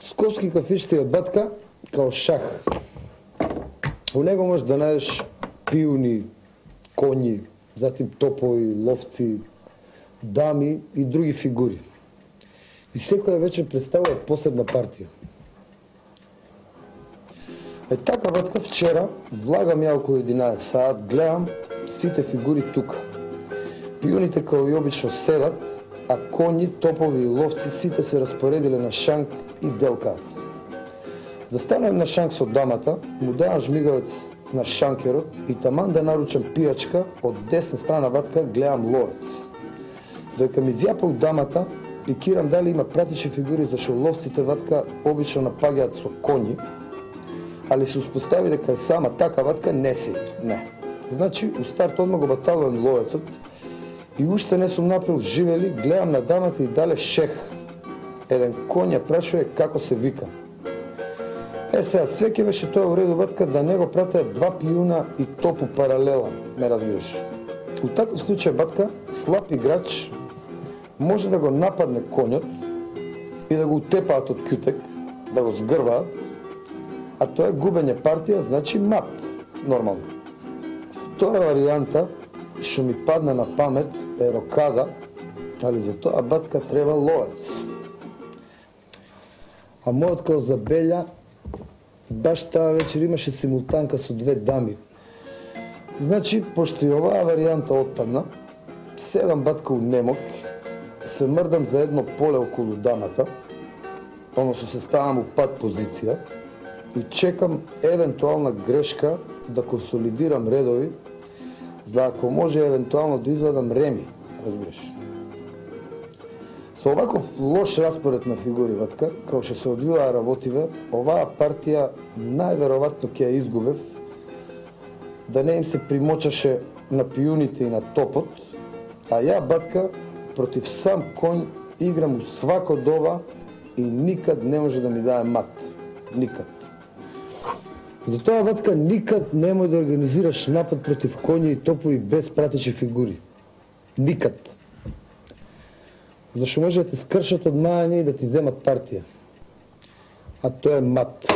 Скопски кафичите од батка као шах. У него можеш да најдеш пиуни, коњи, затим топови, ловци, дами и други фигури. И секоја вечер представува посебна партија. Така батка вчера, влагам ја околу 11 саат, гледам сите фигури тука. Пиуните као и обично седат, а коњи, топови и ловци сите се распоредиле на шанк и делкаат. Застанувам на шанк со дамата, му давам жмигавец на шанкерот и таман да наручам пијачка, од десна страна ватка гледам ловец. Доека ми зјапал дамата, пикирам дали има пратичи фигури, зашто ловците ватка обично напаѓаат со коњи, али се успостави дека сама така ватка не се игри. Не. Значи, у старт одма го баталувам ловецот и уште не сум направил живели, гледам на дамата и дале шех. Еден коњ ја прашува како се вика. Сега, све ќе беше тоа уреду ватка да не го пратеа два пиуна и топу паралела, ме разбираш. У таков случај батка, слаб играч може да го нападне коњот и да го утепаат од кјутек, да го згрваат, а тоа е губење партија, значи мат, нормално. Втора варијанта, што ми падна на памет, е рокада, али за тоа батка треба ловец. А мојот као забелја, баш таа вечер имаше симултанка со две дами. Значи, пошто и оваа варијанта отпадна, седам батка у немок, се мрдам за едно поле околу дамата, односно се ставам у пат позиција и чекам евентуална грешка да консолидирам редови, за ако може евентуално да извадам реми, разбираш. Со оваков лош распоред на фигури ватка, као што се одвиваа работиве, оваа партија најверојатно ќе ја изгубев, да не им се примочаше на пиуните и на топот, а ја батка против сам коњ играм у свако доба и никад не може да ми даде мат. Никад. Затоа ватка никад немој да организираш напад против коњи и топови без пратечи фигури. Никад. Зашто може да те скршат од мајање и да ти земат партија. А тоа е мат.